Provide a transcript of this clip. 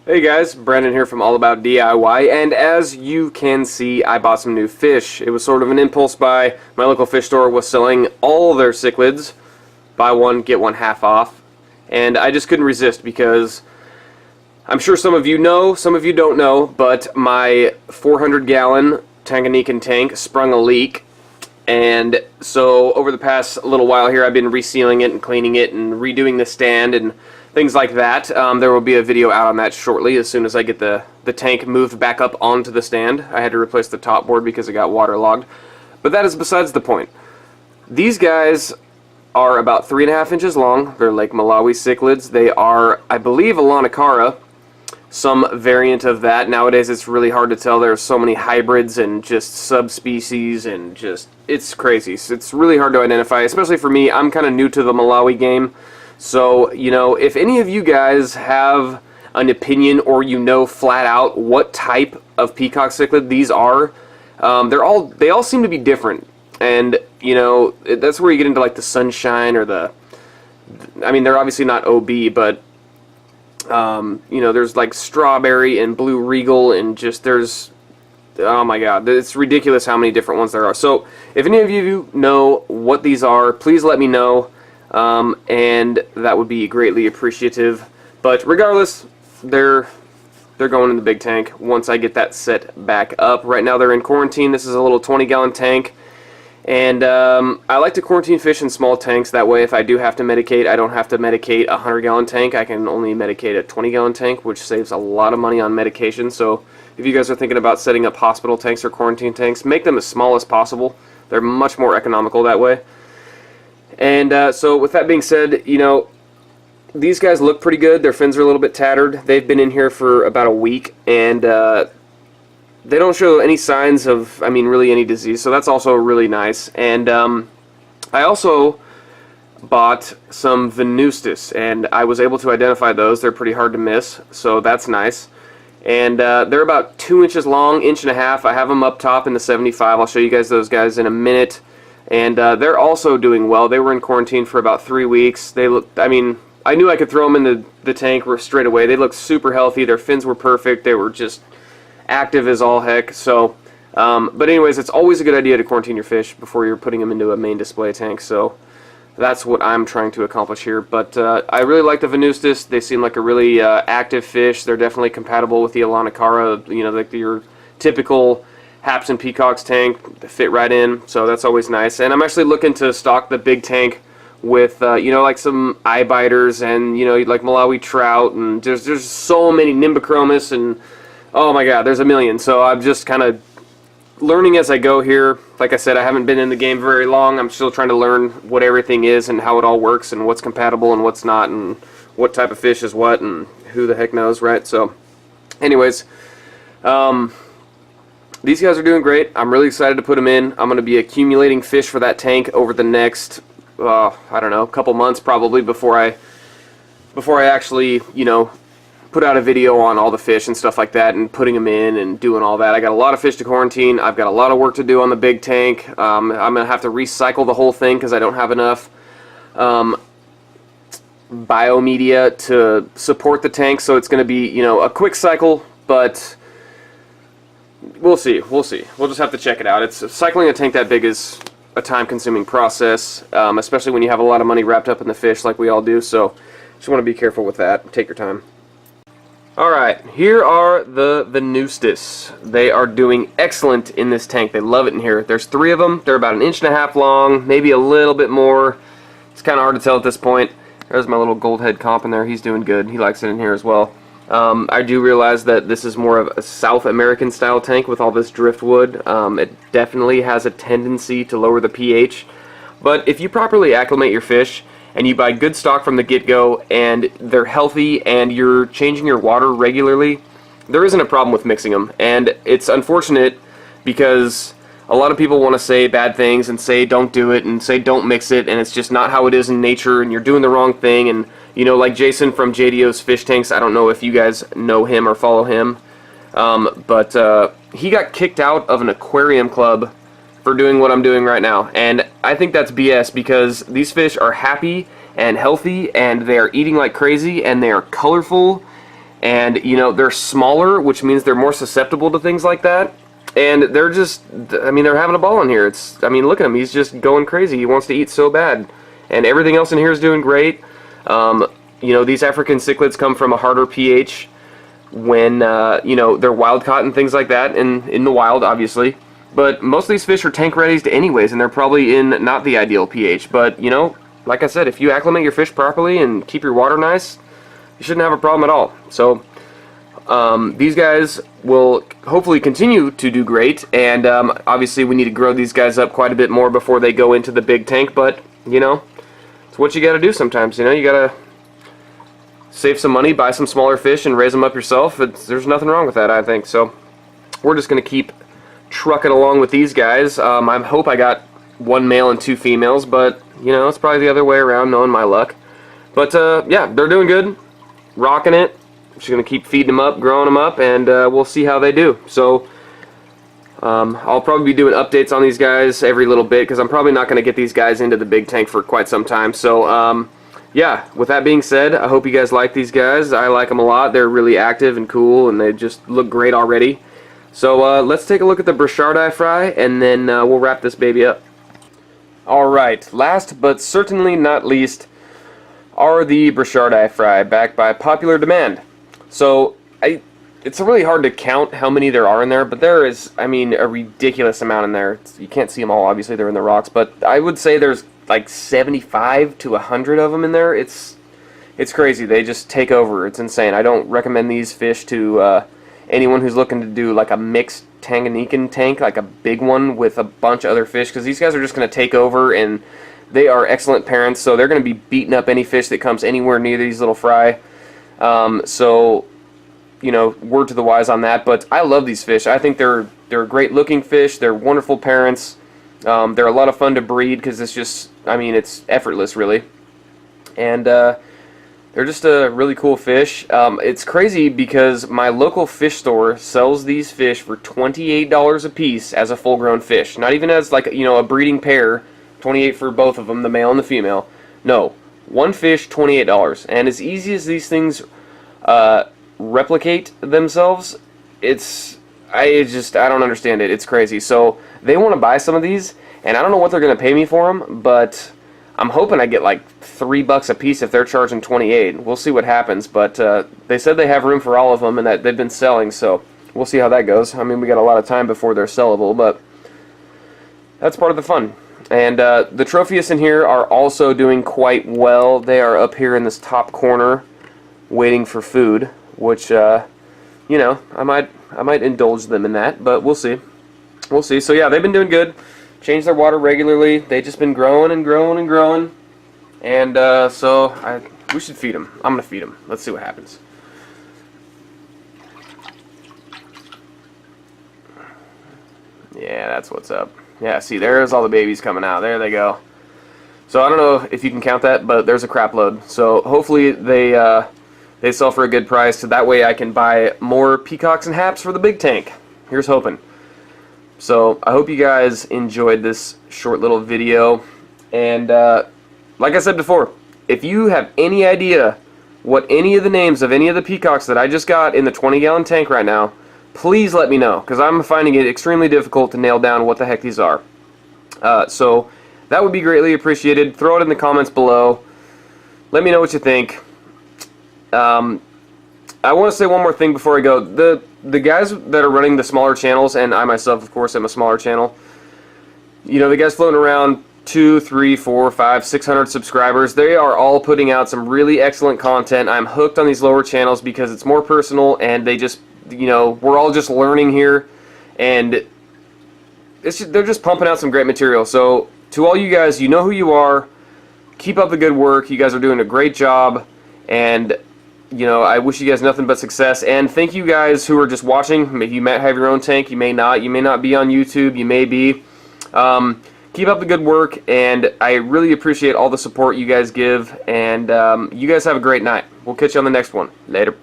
Hey guys, Brandon here from All About DIY, and as you can see, I bought some new fish. It was sort of an impulse buy. My local fish store was selling all their cichlids, buy one, get one half off, and I just couldn't resist because I'm sure some of you know, some of you don't know, but my 400-gallon Tanganyikan tank sprung a leak, and so over the past little while here I've been resealing it and cleaning it and redoing the stand and things like that. There will be a video out on that shortly as soon as I get the tank moved back up onto the stand. I had to replace the top board because it got waterlogged. But that is besides the point. These guys are about 3.5 inches long. They're Lake Malawi cichlids. They are, I believe, Elanocara, some variant of that. Nowadays it's really hard to tell. There are so many hybrids and just subspecies and just, it's crazy. So it's really hard to identify, especially for me. I'm kind of new to the Malawi game. So, you know, if any of you guys have an opinion or you know flat out what type of peacock cichlid these are, they all seem to be different. And, you know, that's where you get into like the sunshine or I mean, they're obviously not OB, but, you know, there's like strawberry and blue regal and just oh my god, it's ridiculous how many different ones there are. So, if any of you know what these are, please let me know. And that would be greatly appreciative. But regardless, they're going in the big tank once I get that set back up. Right now they're in quarantine. This is a little 20-gallon tank, and I like to quarantine fish in small tanks. That way, if I do have to medicate, I don't have to medicate a 100-gallon tank. I can only medicate a 20-gallon tank, which saves a lot of money on medication. So if you guys are thinking about setting up hospital tanks or quarantine tanks, make them as small as possible. They're much more economical that way. And so with that being said, you know, these guys look pretty good. Their fins are a little bit tattered. They've been in here for about a week, and they don't show any signs of, I mean, really any disease, so that's also really nice. And I also bought some Venustus, and I was able to identify those. They're pretty hard to miss, so that's nice. And they're about 2 inches long, 1.5 inches. I have them up top in the 75. I'll show you guys those guys in a minute. And they're also doing well. They were in quarantine for about 3 weeks. They look, I mean, I knew I could throw them in the tank straight away. They looked super healthy. Their fins were perfect. They were just active as all heck. So, but anyways, it's always a good idea to quarantine your fish before you're putting them into a main display tank. So that's what I'm trying to accomplish here. But I really like the Venustus. They seem like a really active fish. They're definitely compatible with the Elanocara, you know, like your typical Haps and Peacocks tank. They fit right in, so that's always nice. And I'm actually looking to stock the big tank with, you know, like some eye biters and, you know, like Malawi trout, and there's so many Nimbochromis, and oh my god, there's a million. So I'm just kind of learning as I go here. Like I said, I haven't been in the game very long. I'm still trying to learn what everything is and how it all works and what's compatible and what's not and what type of fish is what and who the heck knows, right? So anyways, these guys are doing great. I'm really excited to put them in. I'm going to be accumulating fish for that tank over the next, I don't know, couple months probably before I actually, you know, put out a video on all the fish and stuff like that and putting them in and doing all that. I got a lot of fish to quarantine. I've got a lot of work to do on the big tank. I'm going to have to recycle the whole thing because I don't have enough biomedia to support the tank. So it's going to be, you know, a quick cycle, but we'll see. We'll just have to check it out. Cycling a tank that big is a time-consuming process, especially when you have a lot of money wrapped up in the fish like we all do, so just want to be careful with that. Take your time. Alright, here are the Venustus. They are doing excellent in this tank. They love it in here. There's 3 of them. They're about 1.5 inches long, maybe a little bit more. It's kind of hard to tell at this point. There's my little goldhead comp in there. He's doing good. He likes it in here as well. I do realize that this is more of a South American style tank with all this driftwood. It definitely has a tendency to lower the pH, but if you properly acclimate your fish and you buy good stock from the get-go and they're healthy and you're changing your water regularly, there isn't a problem with mixing them. And it's unfortunate because a lot of people want to say bad things and say don't do it and say don't mix it, and it's just not how it is in nature, and you're doing the wrong thing. And you know, like Jason from JDO's Fish Tanks, I don't know if you guys know him or follow him, but he got kicked out of an aquarium club for doing what I'm doing right now, and I think that's BS because these fish are happy and healthy and they are eating like crazy and they are colorful And, you know, they're smaller, which means they're more susceptible to things like that. And they're just, I mean, they're having a ball in here. It's, I mean, look at him. He's just going crazy. He wants to eat so bad. And everything else in here is doing great. You know, these African cichlids come from a harder pH when, you know, they're wild caught and things like that, in the wild, obviously. But most of these fish are tank raised anyways, and they're probably in not the ideal pH. But, you know, like I said, if you acclimate your fish properly and keep your water nice, you shouldn't have a problem at all. So, these guys will hopefully continue to do great, and obviously we need to grow these guys up quite a bit more before they go into the big tank, but, you know, it's what you gotta do sometimes, you know, you gotta save some money, buy some smaller fish, and raise them up yourself. There's nothing wrong with that, I think. So we're just going to keep trucking along with these guys. I hope I got 1 male and 2 females, but, you know, it's probably the other way around, knowing my luck. But, yeah, they're doing good, rocking it. Just going to keep feeding them up, growing them up, and we'll see how they do. So I'll probably be doing updates on these guys every little bit, because I'm probably not going to get these guys into the big tank for quite some time. So, yeah, with that being said, I hope you guys like these guys. I like them a lot. They're really active and cool, and they just look great already. So let's take a look at the Burchardi fry, and then we'll wrap this baby up. Alright, last but certainly not least are the Burchardi fry, backed by popular demand. So it's really hard to count how many there are in there, but there is, I mean, a ridiculous amount in there. You can't see them all, obviously, they're in the rocks, but I would say there's like 75 to 100 of them in there. It's crazy. They just take over. It's insane. I don't recommend these fish to anyone who's looking to do like a mixed Tanganyikan tank, like a big one with a bunch of other fish, because these guys are just going to take over, and they are excellent parents, so they're going to be beating up any fish that comes anywhere near these little fry. So, you know, word to the wise on that, but I love these fish. I think they're great looking fish. They're wonderful parents. They're a lot of fun to breed because it's just, I mean, it's effortless, really. And they're just a really cool fish. It's crazy because my local fish store sells these fish for $28 a piece as a full-grown fish. Not even as, like, you know, a breeding pair, $28 for both of them, the male and the female. No, one fish, $28. And as easy as these things replicate themselves, I don't understand it. It's crazy. So they want to buy some of these, and I don't know what they're going to pay me for them, but I'm hoping I get like $3 a piece if they're charging $28. We'll see what happens, but they said they have room for all of them and that they've been selling, so we'll see how that goes. I mean, we got a lot of time before they're sellable, but that's part of the fun. And the Tropheus in here are also doing quite well. They are up here in this top corner waiting for food, which, you know, I might indulge them in that, but we'll see. We'll see. So yeah, they've been doing good. Change their water regularly. They've just been growing and growing and growing. And so we should feed them. I'm going to feed them. Let's see what happens. Yeah, that's what's up. Yeah, see, there's all the babies coming out. There they go. So I don't know if you can count that, but there's a crap load. So hopefully they sell for a good price, so that way I can buy more peacocks and haps for the big tank. Here's hoping. So I hope you guys enjoyed this short little video, and like I said before, if you have any idea what any of the names of any of the peacocks that I just got in the 20-gallon tank right now, please let me know, because I'm finding it extremely difficult to nail down what the heck these are. So that would be greatly appreciated. Throw it in the comments below. Let me know what you think. I want to say one more thing before I go. The guys that are running the smaller channels, and I myself, of course, am a smaller channel, you know, the guys floating around 2, 3, 4, 5, 600 subscribers, they are all putting out some really excellent content. I'm hooked on these lower channels because it's more personal, and they just, you know, we're all just learning here, and they're just pumping out some great material. So to all you guys, you know who you are. Keep up the good work. You guys are doing a great job, and you know, I wish you guys nothing but success. And thank you guys who are just watching. You might have your own tank, you may not. You may not be on YouTube, you may be. Keep up the good work, and I really appreciate all the support you guys give. And you guys have a great night. We'll catch you on the next one. Later.